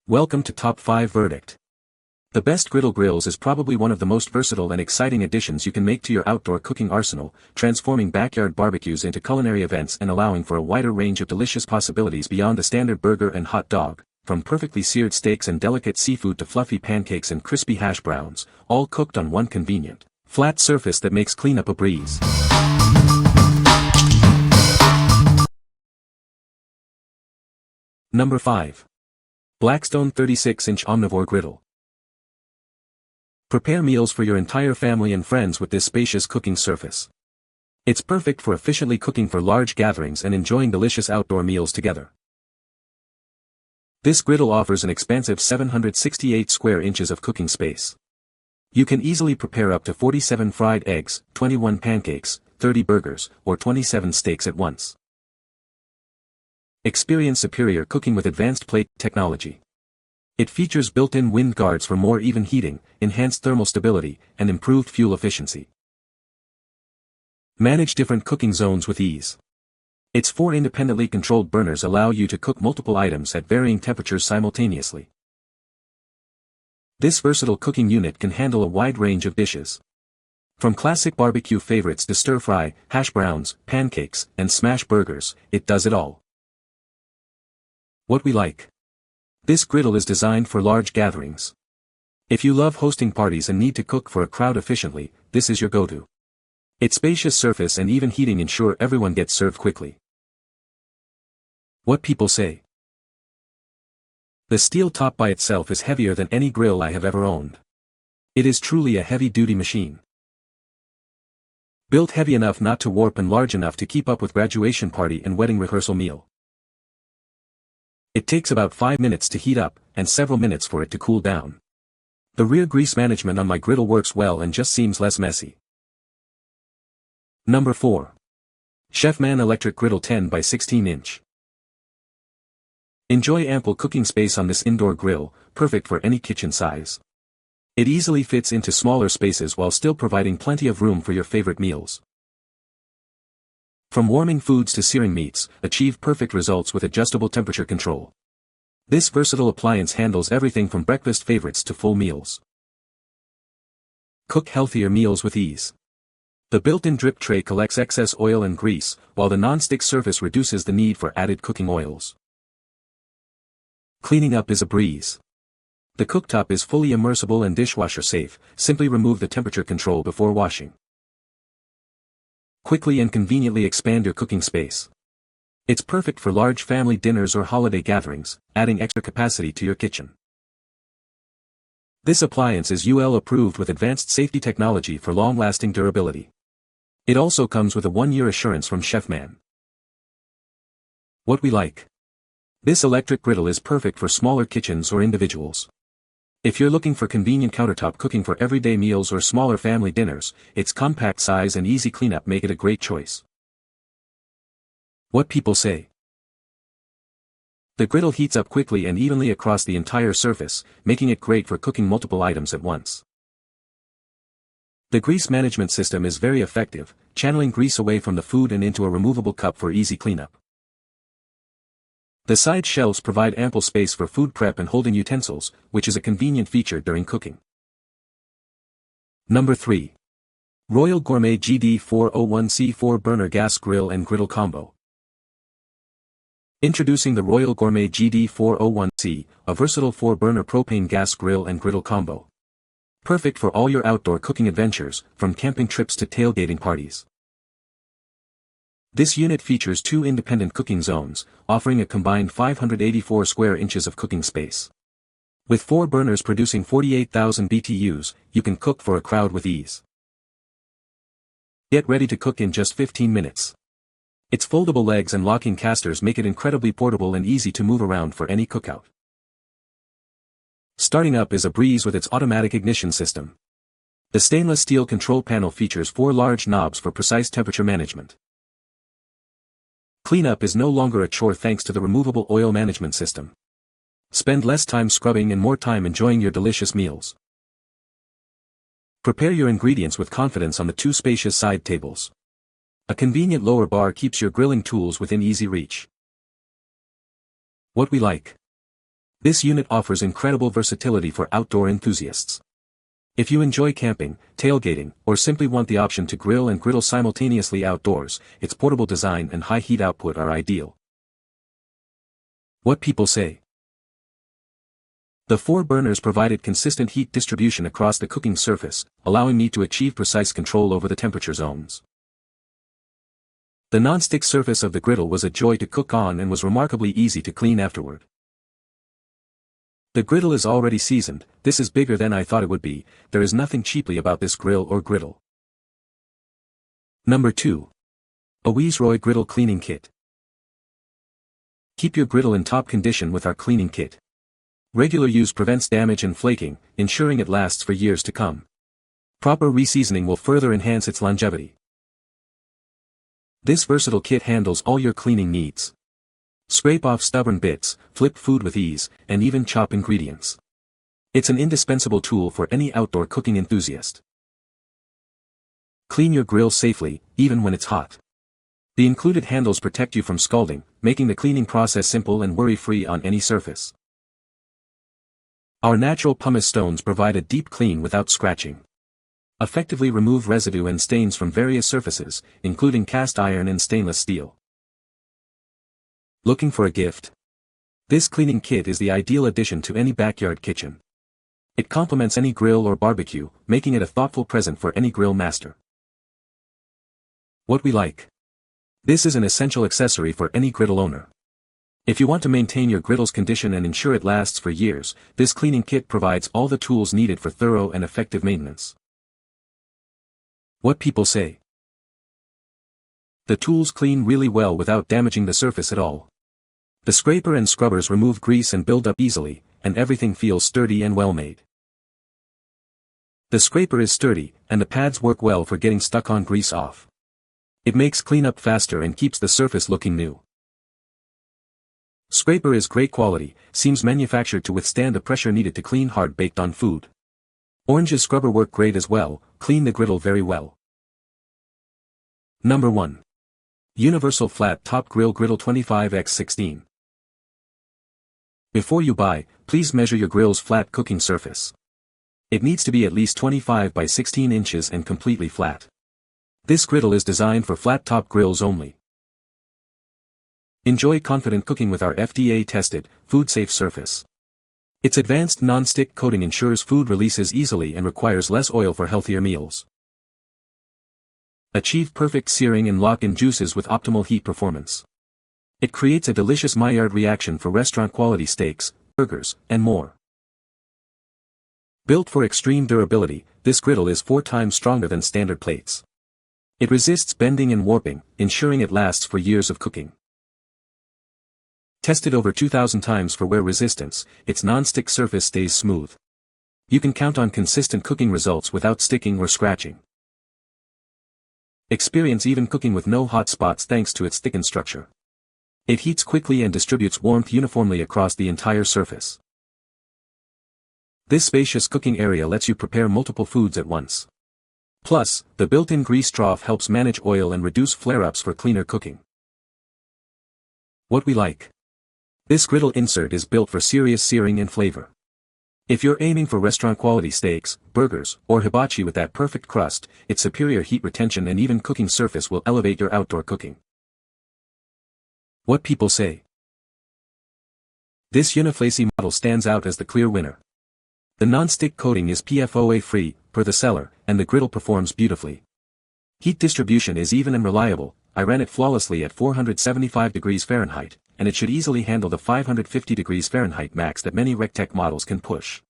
Welcome to Top 5 Verdict. The best Griddle Grills is probably one of the most versatile and exciting additions you can make to your outdoor cooking arsenal, transforming backyard barbecues into culinary events and allowing for a wider range of delicious possibilities beyond the standard burger and hot dog, from perfectly seared steaks and delicate seafood to fluffy pancakes and crispy hash browns, all cooked on one convenient, flat surface that makes cleanup a breeze. Number 5. Blackstone 36-inch Omnivore Griddle. Prepare meals for your entire family and friends with this spacious cooking surface. It's perfect for efficiently cooking for large gatherings and enjoying delicious outdoor meals together. This griddle offers an expansive 768 square inches of cooking space. You can easily prepare up to 47 fried eggs, 21 pancakes, 30 burgers, or 27 steaks at once. Experience superior cooking with advanced plate technology. It features built-in wind guards for more even heating, enhanced thermal stability, and improved fuel efficiency. Manage different cooking zones with ease. Its 4 independently controlled burners allow you to cook multiple items at varying temperatures simultaneously. This versatile cooking unit can handle a wide range of dishes. From classic barbecue favorites to stir-fry, hash browns, pancakes, and smash burgers, it does it all. What we like. This griddle is designed for large gatherings. If you love hosting parties and need to cook for a crowd efficiently, this is your go-to. Its spacious surface and even heating ensure everyone gets served quickly. What people say. The steel top by itself is heavier than any grill I have ever owned. It is truly a heavy-duty machine. Built heavy enough not to warp and large enough to keep up with graduation party and wedding rehearsal meal. It takes about 5 minutes to heat up, and several minutes for it to cool down. The rear grease management on my griddle works well and just seems less messy. Number 4. Chefman Electric Griddle 10 by 16 inch. Enjoy ample cooking space on this indoor grill, perfect for any kitchen size. It easily fits into smaller spaces while still providing plenty of room for your favorite meals. From warming foods to searing meats, achieve perfect results with adjustable temperature control. This versatile appliance handles everything from breakfast favorites to full meals. Cook healthier meals with ease. The built-in drip tray collects excess oil and grease, while the non-stick surface reduces the need for added cooking oils. Cleaning up is a breeze. The cooktop is fully immersible and dishwasher safe, simply remove the temperature control before washing. Quickly and conveniently expand your cooking space. It's perfect for large family dinners or holiday gatherings, adding extra capacity to your kitchen. This appliance is UL approved with advanced safety technology for long-lasting durability. It also comes with a 1-year assurance from Chefman. What we like. This electric griddle is perfect for smaller kitchens or individuals. If you're looking for convenient countertop cooking for everyday meals or smaller family dinners, its compact size and easy cleanup make it a great choice. What people say. The griddle heats up quickly and evenly across the entire surface, making it great for cooking multiple items at once. The grease management system is very effective, channeling grease away from the food and into a removable cup for easy cleanup. The side shelves provide ample space for food prep and holding utensils, which is a convenient feature during cooking. Number 3. Royal Gourmet GD401C 4-burner gas grill and griddle combo. Introducing the Royal Gourmet GD401C, a versatile 4-burner propane gas grill and griddle combo. Perfect for all your outdoor cooking adventures, from camping trips to tailgating parties. This unit features 2 independent cooking zones, offering a combined 584 square inches of cooking space. With 4 burners producing 48,000 BTUs, you can cook for a crowd with ease. Get ready to cook in just 15 minutes. Its foldable legs and locking casters make it incredibly portable and easy to move around for any cookout. Starting up is a breeze with its automatic ignition system. The stainless steel control panel features 4 large knobs for precise temperature management. Cleanup is no longer a chore thanks to the removable oil management system. Spend less time scrubbing and more time enjoying your delicious meals. Prepare your ingredients with confidence on the 2 spacious side tables. A convenient lower bar keeps your grilling tools within easy reach. What we like. This unit offers incredible versatility for outdoor enthusiasts. If you enjoy camping, tailgating, or simply want the option to grill and griddle simultaneously outdoors, its portable design and high heat output are ideal. What people say. The 4 burners provided consistent heat distribution across the cooking surface, allowing me to achieve precise control over the temperature zones. The non-stick surface of the griddle was a joy to cook on and was remarkably easy to clean afterward. The griddle is already seasoned. This is bigger than I thought it would be. There is nothing cheaply about this grill or griddle. Number 2. AWEASROY Griddle Cleaning Kit. Keep your griddle in top condition with our cleaning kit. Regular use prevents damage and flaking, ensuring it lasts for years to come. Proper reseasoning will further enhance its longevity. This versatile kit handles all your cleaning needs. Scrape off stubborn bits, flip food with ease, and even chop ingredients. It's an indispensable tool for any outdoor cooking enthusiast. Clean your grill safely, even when it's hot. The included handles protect you from scalding, making the cleaning process simple and worry-free on any surface. Our natural pumice stones provide a deep clean without scratching. Effectively remove residue and stains from various surfaces, including cast iron and stainless steel. Looking for a gift? This cleaning kit is the ideal addition to any backyard kitchen. It complements any grill or barbecue, making it a thoughtful present for any grill master. What we like. This is an essential accessory for any griddle owner. If you want to maintain your griddle's condition and ensure it lasts for years, this cleaning kit provides all the tools needed for thorough and effective maintenance. What people say. The tools clean really well without damaging the surface at all. The scraper and scrubbers remove grease and build up easily, and everything feels sturdy and well made. The scraper is sturdy, and the pads work well for getting stuck on grease off. It makes cleanup faster and keeps the surface looking new. Scraper is great quality, seems manufactured to withstand the pressure needed to clean hard baked on food. Orange's scrubber work great as well, clean the griddle very well. Number 1. Universal Flat Top Grill Griddle 25x16. Before you buy, please measure your grill's flat cooking surface. It needs to be at least 25 by 16 inches and completely flat. This griddle is designed for flat-top grills only. Enjoy confident cooking with our FDA-tested, food-safe surface. Its advanced non-stick coating ensures food releases easily and requires less oil for healthier meals. Achieve perfect searing and lock-in juices with optimal heat performance. It creates a delicious Maillard reaction for restaurant-quality steaks, burgers, and more. Built for extreme durability, this griddle is 4 times stronger than standard plates. It resists bending and warping, ensuring it lasts for years of cooking. Tested over 2,000 times for wear resistance, its non-stick surface stays smooth. You can count on consistent cooking results without sticking or scratching. Experience even cooking with no hot spots thanks to its thickened structure. It heats quickly and distributes warmth uniformly across the entire surface. This spacious cooking area lets you prepare multiple foods at once. Plus, the built-in grease trough helps manage oil and reduce flare-ups for cleaner cooking. What we like. This griddle insert is built for serious searing and flavor. If you're aiming for restaurant-quality steaks, burgers, or hibachi with that perfect crust, its superior heat retention and even cooking surface will elevate your outdoor cooking. What people say. This Uniflacy model stands out as the clear winner. The non-stick coating is PFOA-free, per the seller, and the griddle performs beautifully. Heat distribution is even and reliable. I ran it flawlessly at 475 degrees Fahrenheit, and it should easily handle the 550 degrees Fahrenheit max that many Rectech models can push.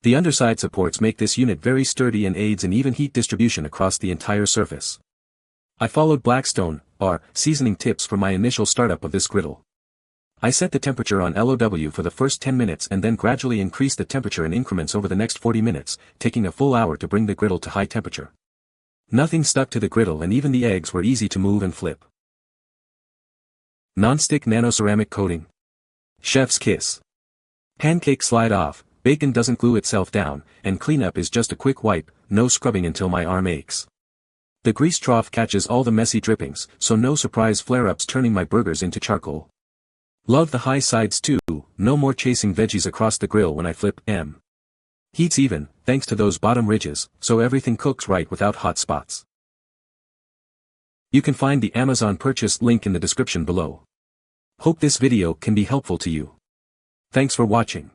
The underside supports make this unit very sturdy and aids in even heat distribution across the entire surface. I followed Blackstone, seasoning tips for my initial startup of this griddle. I set the temperature on LOW for the first 10 minutes and then gradually increased the temperature in increments over the next 40 minutes, taking a full hour to bring the griddle to high temperature. Nothing stuck to the griddle and even the eggs were easy to move and flip. Non-stick nanoceramic coating. Chef's kiss. Pancakes slide off, bacon doesn't glue itself down, and cleanup is just a quick wipe, no scrubbing until my arm aches. The grease trough catches all the messy drippings, so no surprise flare-ups turning my burgers into charcoal. Love the high sides too, no more chasing veggies across the grill when I flip. Heat's even, thanks to those bottom ridges, so everything cooks right without hot spots. You can find the Amazon purchase link in the description below. Hope this video can be helpful to you. Thanks for watching.